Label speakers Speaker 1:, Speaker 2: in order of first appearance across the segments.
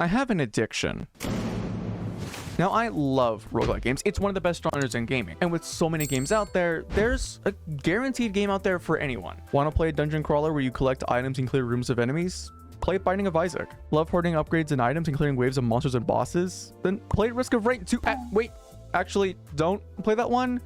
Speaker 1: I have an addiction. Now, I love roguelike games. It's one of the best genres in gaming. And with so many games out there, there's a guaranteed game out there for anyone. Want to play a dungeon crawler where you collect items and clear rooms of enemies? Play Binding of Isaac. Love hoarding upgrades and items and clearing waves of monsters and bosses? Then play Risk of Rain 2. Wait, actually, don't play that one.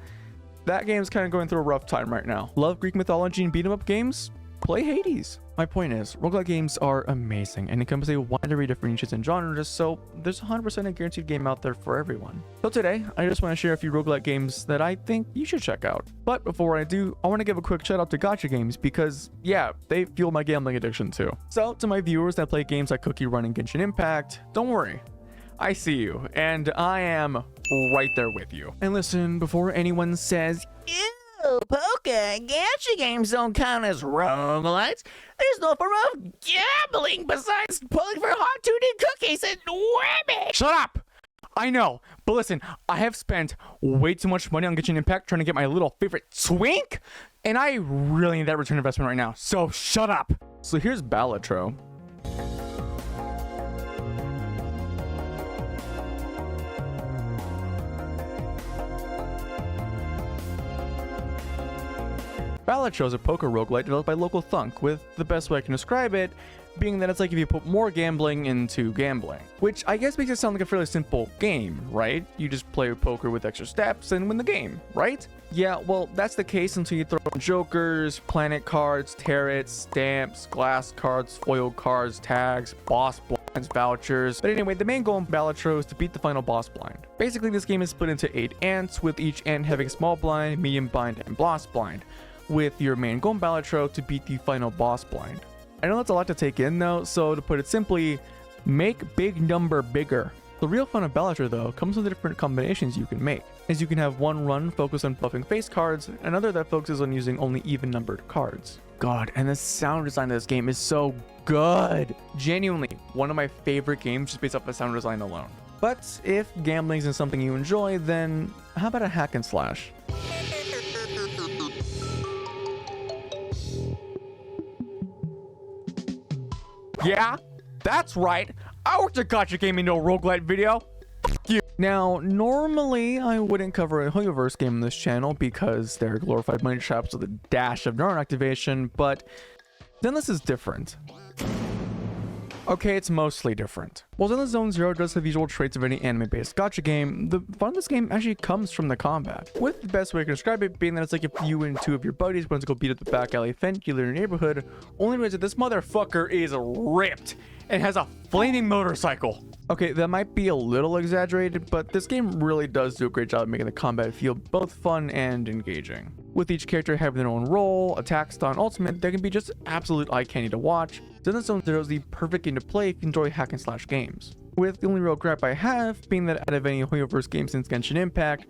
Speaker 1: That game's kind of going through a rough time right now. Love Greek mythology and beat 'em up games? Play Hades. My point is, roguelike games are amazing and encompass a wide array of different niches and genres, so there's 100% a guaranteed game out there for everyone. So today, I just want to share a few roguelike games that I think you should check out. But before I do, I want to give a quick shout out to gacha games because, yeah, they fuel my gambling addiction too. So to my viewers that play games like Cookie Run and Genshin Impact, don't worry. I see you, and I am right there with you. And listen, before anyone says, "Ew, Pokaie, gacha games don't count as roguelites. There's no form of gambling besides pulling for hot-tooted cookies and women." Shut up! I know, but listen, I have spent way too much money on Genshin Impact trying to get my little favorite twink, and I really need that return investment right now, so shut up! So here's Balatro. Balatro is a poker roguelite developed by Local Thunk, with the best way I can describe it being that it's like if you put more gambling into gambling. Which I guess makes it sound like a fairly simple game, right? You just play poker with extra steps and win the game, right? Yeah, well, that's the case until you throw in jokers, planet cards, tarots, stamps, glass cards, foil cards, tags, boss blinds, vouchers. But anyway, the main goal in Balatro is to beat the final boss blind. Basically, this game is split into 8 ants, with each ant having small blind, medium blind, and boss blind, with your main goal in Balatro to beat the final boss blind. I know that's a lot to take in though, so to put it simply, make big number bigger. The real fun of Balatro though comes with the different combinations you can make, as you can have one run focused on buffing face cards, and another that focuses on using only even numbered cards. God, and the sound design of this game is so good! Genuinely, one of my favorite games just based off the sound design alone. But if gambling isn't something you enjoy, then how about a hack and slash? Yeah, that's right. I worked a gacha game into a roguelite video. F you. Now, normally I wouldn't cover a Hoyoverse game on this channel because they're glorified money traps with a dash of neuron activation, but then this is different. Okay, it's mostly different. While Zenless Zone Zero does have visual traits of any anime-based gacha game, the fun of this game actually comes from the combat. With the best way I can describe it being that it's like if you and 2 of your buddies went to go beat up the back alley fence dealer in your neighborhood, only realize that this motherfucker is ripped and has a flaming motorcycle. Okay, that might be a little exaggerated, but this game really does do a great job of making the combat feel both fun and engaging. With each character having their own role, attack style, and ultimate, they can be just absolute eye candy to watch. Zenless Zone Zero is the perfect game to play if you enjoy hack and slash games. With the only real gripe I have being that out of any Hoyoverse game since Genshin Impact,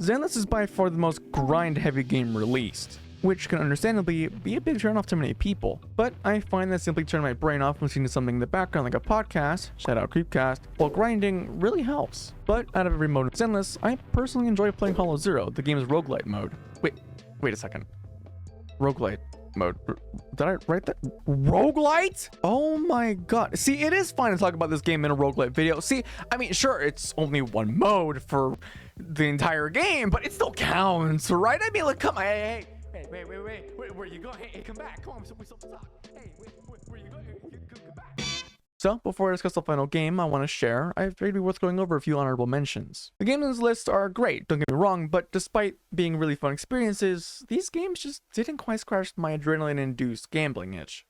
Speaker 1: Zenless is by far the most grind-heavy game released, which can understandably be a big turnoff to many people. But I find that simply turning my brain off and listening to something in the background like a podcast, shout out Creepcast, while grinding really helps. But out of every mode of Zenless, I personally enjoy playing Hollow Zero, the game's roguelite mode. Wait a second. Roguelite mode. Did I write that? Roguelite? Oh my god. See, it is fine to talk about this game in a roguelite video. See, I mean, sure, it's only one mode for the entire game, but it still counts, right? I mean, look, come on, hey, wait, where you going? Hey, come back, come on, we still talk. Hey, where you going? Come back. So, before I discuss the final game I want to share, I figured it'd be worth going over a few honorable mentions. The games on this list are great, don't get me wrong, but despite being really fun experiences, these games just didn't quite scratch my adrenaline-induced gambling itch.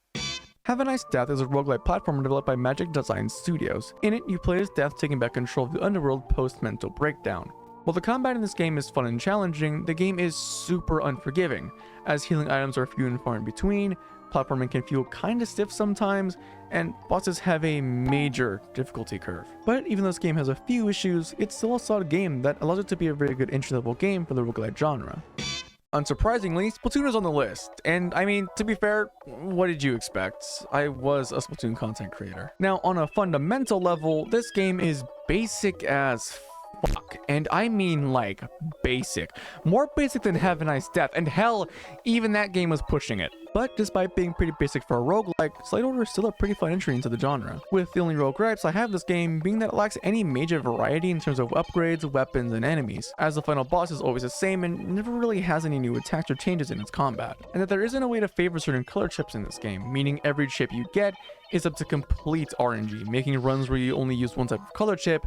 Speaker 1: Have a Nice Death is a roguelite platformer developed by Magic Design Studios. In it, you play as Death taking back control of the underworld post-mental breakdown. While the combat in this game is fun and challenging, the game is super unforgiving, as healing items are few and far in between, platforming can feel kinda stiff sometimes, and bosses have a major difficulty curve. But even though this game has a few issues, it's still a solid game that allows it to be a very good entry-level game for the roguelite genre. Unsurprisingly, Splatoon is on the list, and I mean, to be fair, what did you expect? I was a Splatoon content creator. Now, on a fundamental level, this game is basic as fuck. And I mean like basic. More basic than Have a Nice Death. And hell, even that game was pushing it. But despite being pretty basic for a roguelike, Slide Order is still a pretty fun entry into the genre. With the only real gripes I have this game being that it lacks any major variety in terms of upgrades, weapons, and enemies, as the final boss is always the same and never really has any new attacks or changes in its combat. And that there isn't a way to favor certain color chips in this game, meaning every chip you get is up to complete RNG, making runs where you only use one type of color chip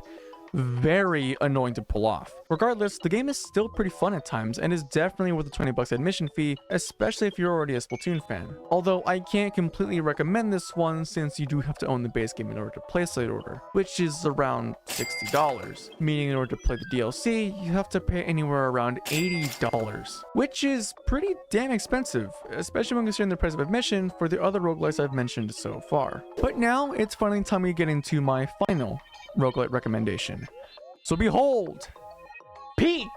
Speaker 1: very annoying to pull off. Regardless, the game is still pretty fun at times and is definitely worth the $20 admission fee, especially if you're already a Splatoon fan. Although I can't completely recommend this one since you do have to own the base game in order to play Slide Order, which is around $60, meaning in order to play the DLC, you have to pay anywhere around $80, which is pretty damn expensive, especially when considering the price of admission for the other roguelikes I've mentioned so far. But now it's finally time to get into my final roguelite recommendation. So behold, Peak!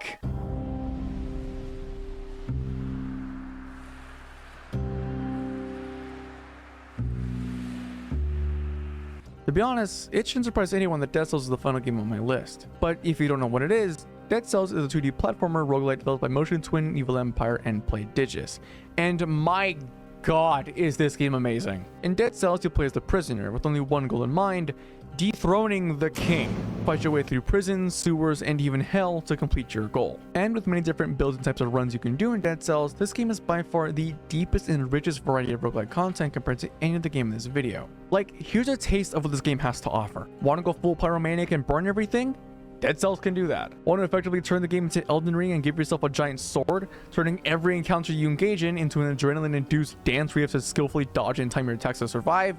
Speaker 1: To be honest, it shouldn't surprise anyone that Dead Cells is the final game on my list. But if you don't know what it is, Dead Cells is a 2D platformer roguelite developed by Motion Twin, Evil Empire, and Playdigious. And my god, is this game amazing. In Dead Cells, you play as the prisoner with only one goal in mind: dethroning the king. Fight your way through prisons, sewers, and even hell to complete your goal. And with many different builds and types of runs you can do in Dead Cells, this game is by far the deepest and richest variety of roguelike content compared to any other game in this video. Like, here's a taste of what this game has to offer. Want to go full pyromaniac and burn everything? Dead Cells can do that. Want to effectively turn the game into Elden Ring and give yourself a giant sword, turning every encounter you engage in into an adrenaline-induced dance where you have to skillfully dodge and time your attacks to survive?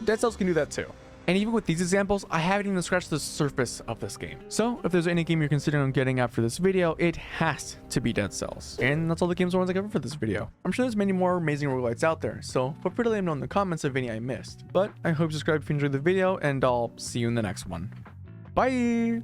Speaker 1: Dead Cells can do that too. And even with these examples, I haven't even scratched the surface of this game. So if there's any game you're considering getting after this video, it has to be Dead Cells. And that's all the games I wanted to cover for this video. I'm sure there's many more amazing roguelites out there, so feel free to let me know in the comments if any I missed. But I hope you subscribe if you enjoyed the video, and I'll see you in the next one. Bye!